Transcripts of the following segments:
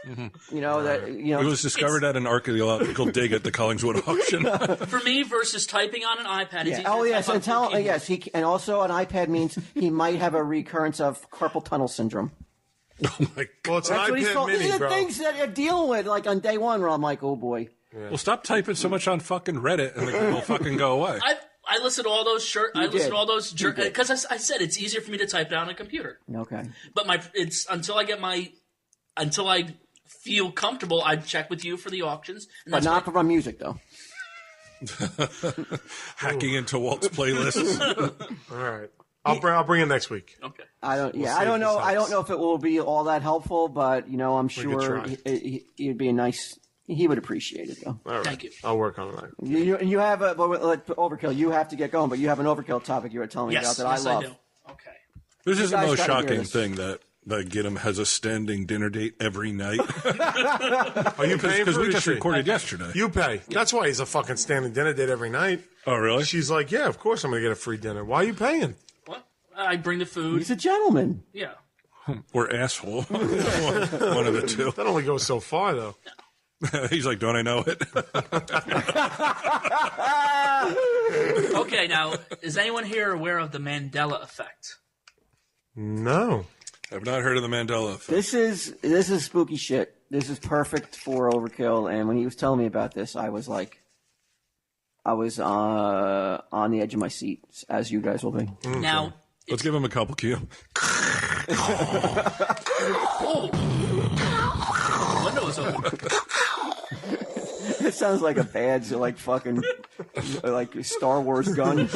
You know that It was discovered at an archaeological dig at the Collingswood auction. For me, versus typing on an iPad, it's easier Oh to yes, type on the keyboard. yes. And also an iPad means he might have a recurrence of carpal tunnel syndrome. Oh my God. Well, it's an That's what he's iPad called. mini, These are bro. things that you're dealing with, like on day one, where I'm like, oh boy. Yeah. Well, stop typing so much on fucking Reddit, and it will fucking go away. I listen to all those because I said it's easier for me to type down on a computer. Okay. But until I feel comfortable, I check with you for the auctions. And But not from music, though. Hacking into Walt's playlists. All right. I'll bring it next week. Okay. I don't know. I don't know if it will be all that helpful, but I'm sure it'd be a nice. He would appreciate it, though. All right. Thank you. I'll work on that. You have a Overkill. You have to get going, but you have an Overkill topic you were telling me about that I love. I do. Okay. This is the guys most gotta hear shocking this. thing that Git'em has a standing dinner date every night. Are you paying Because for it? we or just she? recorded yesterday. You pay. That's why he's a fucking standing dinner date every night. Oh, really? She's like, yeah, of course I'm going to get a free dinner. Why are you paying? What? I bring the food. He's a gentleman. Yeah. Or asshole. One of the two. That only goes so far, though. He's like, don't I know it? Okay, now, is anyone here aware of the Mandela effect? No. I've not heard of the Mandela effect. This is spooky shit. This is perfect for Overkill. And when he was telling me about this, I was on the edge of my seat, as you guys will be. Now, Let's give him a couple, Q. window is open. It sounds like a bad, fucking, like Star Wars gun.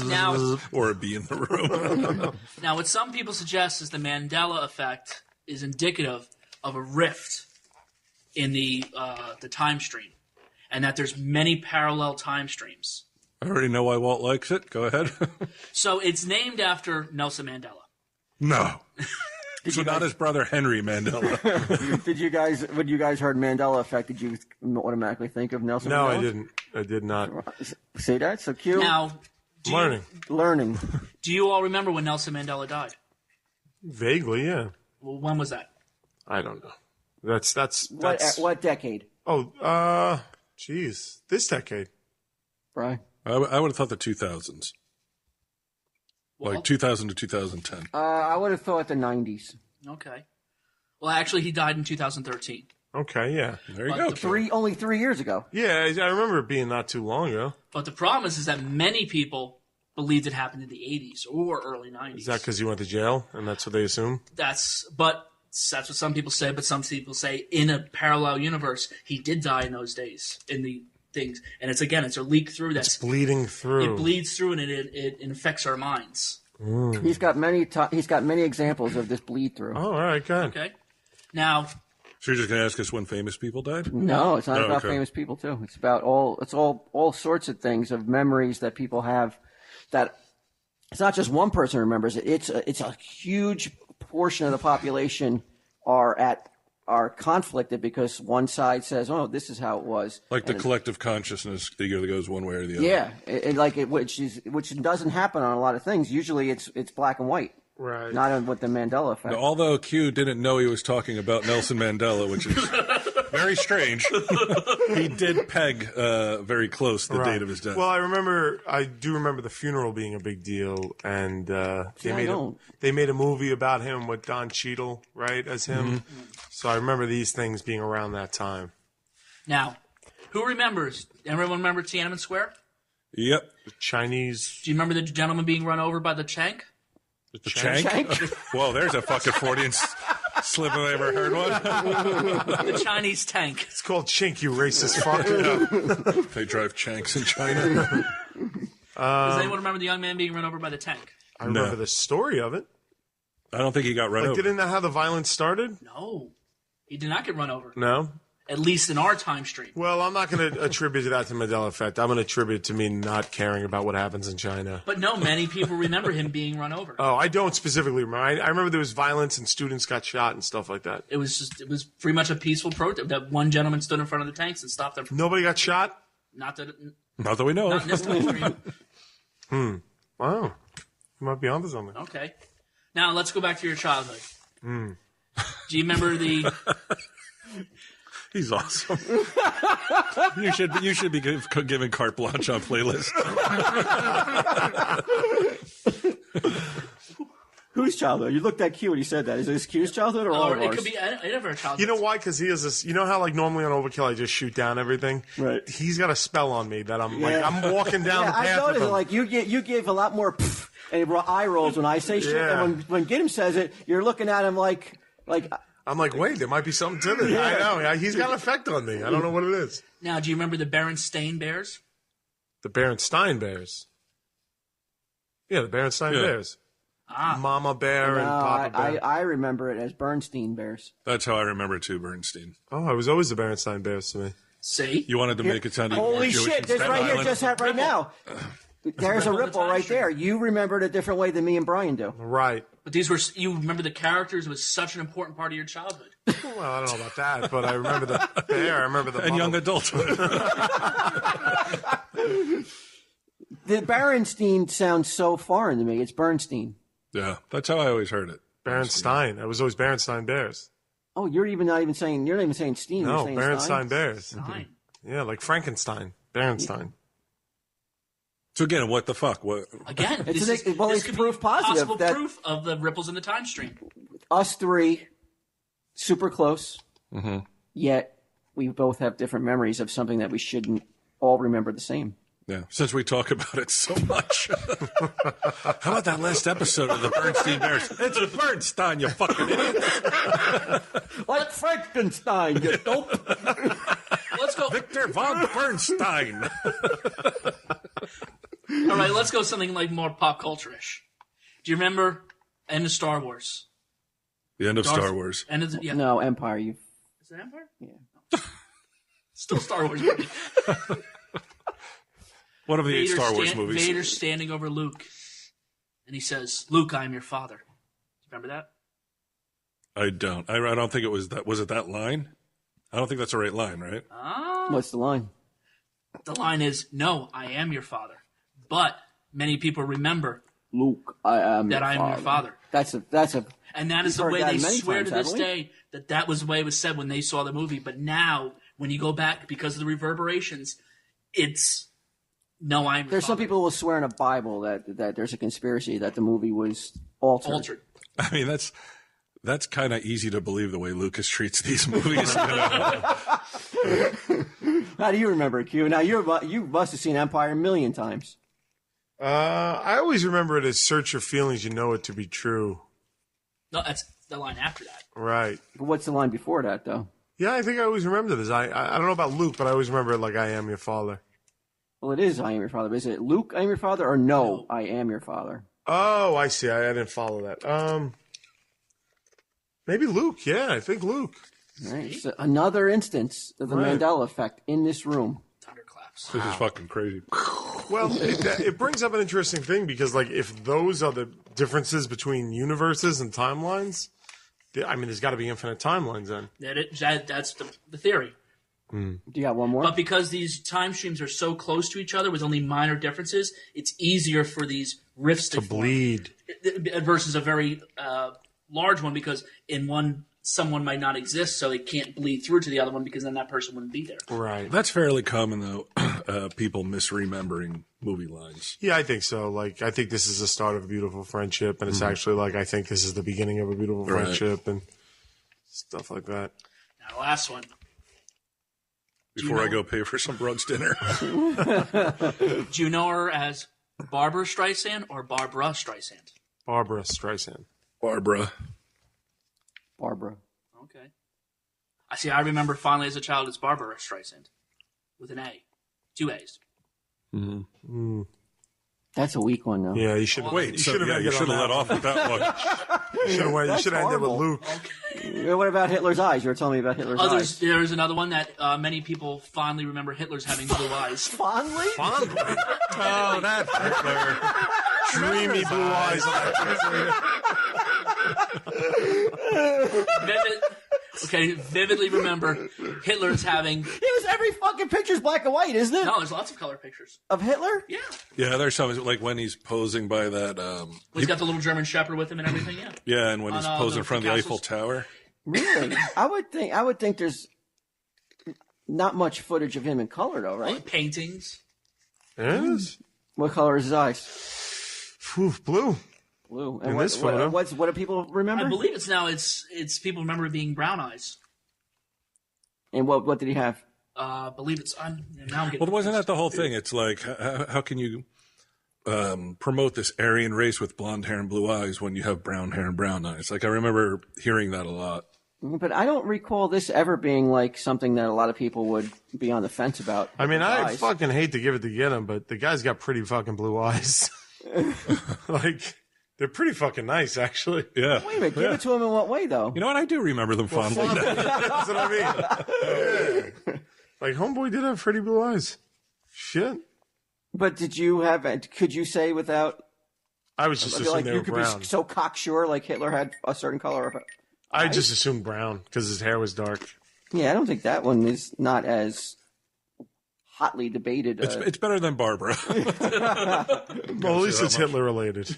Now, Or a bee in the room. now, what some people suggest is the Mandela effect is indicative of a rift in the time stream, and that there's many parallel time streams. I already know why Walt likes it. Go ahead. So it's named after Nelson Mandela. No. So not his brother Henry Mandela. When you guys heard Mandela effect, did you automatically think of Nelson No, Mandela? I didn't. I did not. See that? So cute. Now, Learning. do you all remember when Nelson Mandela died? Vaguely, yeah. Well, when was that? I don't know. That's What decade, Oh, geez. This decade. Brian? I would have thought the 2000s. Well, Like 2000 to 2010. I would have thought the 90s. Okay. Well, actually, he died in 2013. Okay, yeah. There you But go. Only 3 years ago. Yeah, I remember it being not too long ago. But the problem is that many people believed it happened in the 80s or early 90s. Is that because you went to jail and that's what they assume? That's what some people say, but some people say in a parallel universe, he did die in those days, in the things. And it's a leak through It's bleeding through. It bleeds through and it infects our minds. He's got many examples of this bleed through. Oh, all right, good. Okay. Now, So you're just going to ask us when famous people died? No, it's not about okay. famous people too. It's about all sorts of things of memories that people have. That it's not just one person remembers it. It's a huge portion of the population are conflicted because one side says, "Oh, this is how it was." Like the collective consciousness either goes one way or the other. Yeah, which doesn't happen on a lot of things. Usually, it's black and white. Right. Not on with the Mandela effect. Now, although Q didn't know he was talking about Nelson Mandela, which is very strange, he did peg very close the date of his death. Well, I do remember the funeral being a big deal, and they made a movie about him with Don Cheadle, right, as him. Mm-hmm. So I remember these things being around that time. now, who remembers? Everyone remember Tiananmen Square? Yep. The Chinese. Do you remember the gentleman being run over by the tank? The Chank? Well, there's a fucking Freudian slip if I ever heard one. The Chinese tank. It's called Chink, you racist fuck. They drive Chanks in China. Does anyone remember the young man being run over by the tank? I remember the story of it. I don't think he got run over. Didn't that how the violence started? No. He did not get run over. No? At least in our time stream. Well, I'm not going to attribute that to Mandela effect. I'm going to attribute it to me not caring about what happens in China. But no, many people remember him being run over. Oh, I don't specifically remember. I remember there was violence and students got shot and stuff like that. It was pretty much a peaceful protest. That one gentleman stood in front of the tanks and stopped them. Nobody got shot? Not that we know not in of. this time stream. Wow. You might be onto something. Okay. Now let's go back to your childhood. Do you remember the? He's awesome. You should be giving carte blanche on playlist. Whose childhood? You looked that cute when you said that. Is this Q's childhood or all of Or it ours? could be any of our childhood. You know why? Because he has this. You know how like normally on Overkill I just shoot down everything. Right. He's got a spell on me that I'm like I'm walking down the I path with noticed him. like you give a lot more pff and eye rolls when I say shit, Yeah. and when Git'em says it, you're looking at him like. I'm like, wait, there might be something to this. I know. He's got an effect on me. I don't know what it is. Now, do you remember the Berenstain Bears? The Berenstain Bears. Yeah, the Berenstain Bears. Mama Bear and Papa Bear. I remember it as Bernstein Bears. That's how I remember it too, Bernstein. Oh, I was always the Berenstain Bears to me. See? You wanted to make it sound even more Holy Jewish shit! than This Staten right here Island? just happened right now. There's a ripple right there. You remember it a different way than me and Brian do. Right. But you remember the characters was such an important part of your childhood. Well, I don't know about that, but I remember the bear. I remember the And young adulthood. The Berenstein sounds so foreign to me. It's Bernstein. Yeah, that's how I always heard it. Berenstain. I was always Berenstain Bears. Oh, you're not even saying Steen. No, you're saying Berenstain Stein? Bears. Fine. Yeah, like Frankenstein. Berenstain. So again, what the fuck? What? Again, It's this proof could be positive possible that- proof of the ripples in the time stream. Us three, super close. Mm-hmm. Yet we both have different memories of something that we shouldn't all remember the same. Yeah, since we talk about it so much. How about that last episode of the Bernstein Bears? It's Bernstein, you fucking idiot. Like Frankenstein, you dope. Let's go. Victor von Bernstein. All right, let's go something like more pop culture-ish. Do you remember end of Star Wars? The end of Star Wars. End of yeah. No, Empire. Is it Empire? Yeah. Still Star Wars movie. One of the 8 Star Wars movies. Vader standing over Luke, and he says, "Luke, I am your father." Do you remember that? I don't. I don't think it was that. Was it that line? I don't think that's the right line, right? What's the line? The line is, "No, I am your father," but many people remember Luke, I am your father. That's a. And that is the We've way heard they that many swear times, to this haven't we? day that was the way it was said when they saw the movie. But now, when you go back, because of the reverberations, it's, "No, I'm your There's some father." people who will swear in a Bible that there's a conspiracy that the movie was altered. I mean, that's kind of easy to believe the way Lucas treats these movies. You know? How do you remember it, Q? Now you must have seen Empire a million times. I always remember it as "search your feelings, you know it to be true." No, that's the line after that. Right. But what's the line before that, though? Yeah, I think I always remember this. I don't know about Luke, but I always remember it like "I am your father." Well, it is "I am your father." But is it Luke, I am your father, or no, I am your father? Oh, I see. I didn't follow that. Maybe Luke. Yeah, I think Luke. Right. So another instance of the Mandela effect in this room. Thunderclaps. This is fucking crazy. Well, it brings up an interesting thing because, like, if those are the differences between universes and timelines, I mean, there's got to be infinite timelines then. That's the theory. Do you got one more? But because these time streams are so close to each other with only minor differences, it's easier for these rifts to form Bleed. versus a very large one, because in one someone might not exist, so it can't bleed through to the other one because then that person wouldn't be there. Right. That's fairly common, though, people misremembering movie lines. Yeah, I think so. Like, I think this is the start of a beautiful friendship, and it's actually like, I think this is the beginning of a beautiful friendship and stuff like that. Now, the last one. Before I go pay for some Brooks dinner. Do you know her as Barbara Streisand or Barbara Streisand? Barbara Streisand. Barbara. Okay. I remember fondly as a child as Barbara Streisand with an A. 2 A's. Mm-hmm. That's a weak one, though. Yeah, you should. Wait, you so should have you should have let off with that one. You should have ended with horrible. Luke. Yeah, what about Hitler's eyes? You were telling me about Hitler's eyes. There's another one that many people fondly remember Hitler's having blue eyes. Fondly? Oh, that's Hitler. Dreamy blue eyes. Vividly remember Hitler's having... Every fucking picture's black and white, isn't it? No, there's lots of color pictures. Of Hitler? Yeah. Yeah, there's some like when he's posing by that. He's got the little German Shepherd with him and everything. Yeah. Yeah, and when he's posing in front of the Eiffel Tower. Really? I would think there's not much footage of him in color, though, right? Paintings. Yes. What color is his eyes? Ooh, blue. Blue. And In what, this photo. what do people remember? I believe it's people remember it being brown eyes. And what did he have? I believe it's. Now I'm getting. Well, wasn't that the whole thing? It's like, how can you promote this Aryan race with blonde hair and blue eyes when you have brown hair and brown eyes? Like, I remember hearing that a lot. But I don't recall this ever being like something that a lot of people would be on the fence about. I mean, I eyes. fucking hate to give it to Git'em, but the guy's got pretty fucking blue eyes. Like, they're pretty fucking nice, actually. Yeah. Wait a minute, give it to him in what way, though? You know what? I do remember them fondly. That's what I mean. Yeah. Like, homeboy did have pretty blue eyes. Shit. But did you have? Could you say without? I was just I feel assuming like they you were could brown. be so cocksure, like Hitler had a certain color of. I just assumed brown because his hair was dark. Yeah, I don't think that one is not as hotly debated. It's better than Barbara. Well, at least it's Hitler related.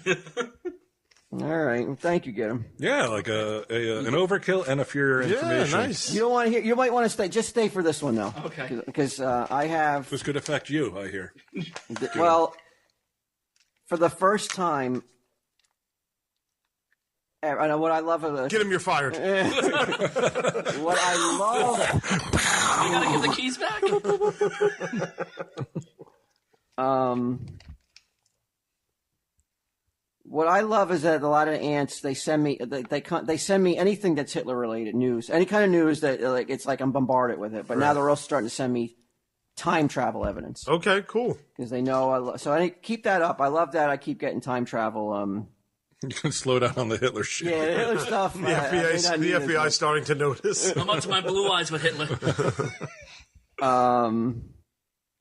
All right, well, thank you, Git'em. Yeah, like an overkill and a for your information. Yeah, nice. You don't want to hear. You might want to stay. Just stay for this one though. Okay. Because I have. This could affect you, I hear. Well, for the first time. I know what I love. Get him, you're fired. What I love. You gotta give the keys back. What I love is that a lot of aunts they send me they send me anything that's Hitler related news, any kind of news that like it's like I'm bombarded with it. But now they're also starting to send me time travel evidence Okay, cool. because they know so I keep that up. I love that I keep getting time travel. You can slow down on the Hitler shit. Yeah, the Hitler stuff. The FBI's starting to notice. I'm up to my blue eyes with Hitler.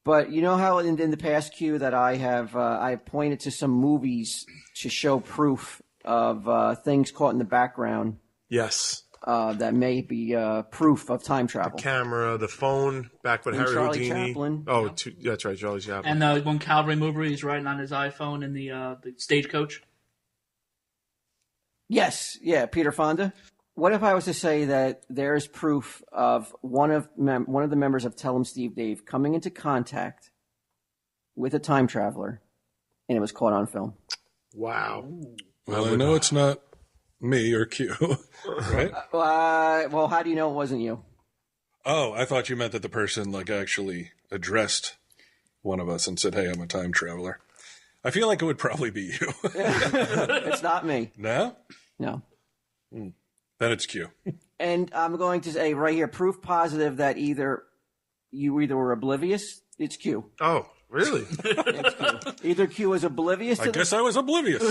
But you know how in the past Q that I pointed to some movies to show proof of things caught in the background Yes. that may be proof of time travel. Camera, the phone, back with And Harry Charlie Houdini. Chaplin. Oh, that's right, Charlie Chaplin. And the one Calvary movie, he's writing on his iPhone in the stagecoach. Yes, yeah, Peter Fonda. What if I was to say that there's proof of one of the members of Tell 'em Steve Dave coming into contact with a time traveler, and it was caught on film? Wow. Well, I know it's not me or Q, right? Well, how do you know it wasn't you? Oh, I thought you meant that the person like actually addressed one of us and said, "Hey, I'm a time traveler." I feel like it would probably be you. It's not me. No? No. Then it's Q. And I'm going to say right here, proof positive that you were oblivious. It's Q. Oh, really? It's Q. Either Q was oblivious I guess I was oblivious.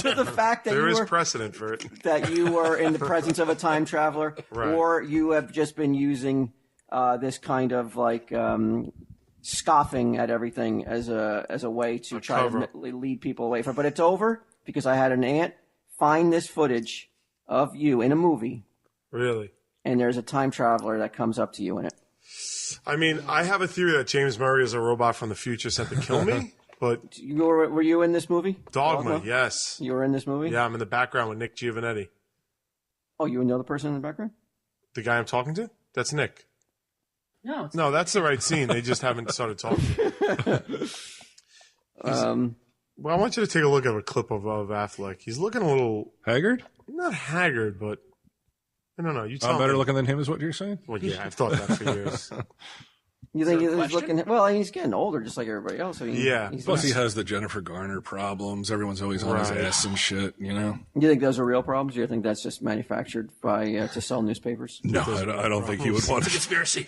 to the fact that There you is were precedent for it. that you were in the presence of a time traveler, Right. or you have just been using this kind of like scoffing at everything as a way to try cover. to lead people away from. But it's over because I had an aunt find this footage of you in a movie, Really? and there's a time traveler that comes up to you in it. I mean, I have a theory that James Murray is a robot from the future sent to kill me, but Were you in this movie? Dogma, yes. You were in this movie? Yeah, I'm in the background with Nick Giovanetti. Oh, you know the person in the background? The guy I'm talking to? That's Nick. No, it's No, that's the right scene. They just haven't started talking. Well, I want you to take a look at a clip of Affleck. He's looking a little, Haggard? not haggard, but I don't know. You tell I'm better me. looking than him is what you're saying? Well, yeah, I've thought that for years. You think there a he's question? looking? Well, he's getting older, just like everybody else. I mean, Yeah. he's Plus, he has the Jennifer Garner problems. Everyone's always on his Right. ass and shit, you know? You think those are real problems? Or you think that's just manufactured by to sell newspapers? No, I don't think he would want to. conspiracy.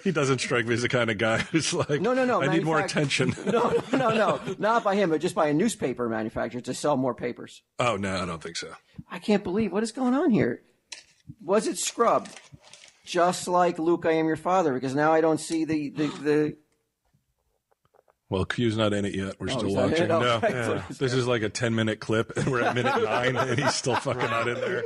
He doesn't strike me as the kind of guy who's like, No. I need more attention. No, not by him, but just by a newspaper manufacturer to sell more papers. Oh, no, I don't think so. I can't believe what is going on here. Was it scrubbed? Just like Luke, I am your father, because now I don't see the Well, Q's not in it yet. We're still is that watching. it? Oh, No, right. this is like a 10-minute clip, and we're at minute 9, and he's still fucking not in there.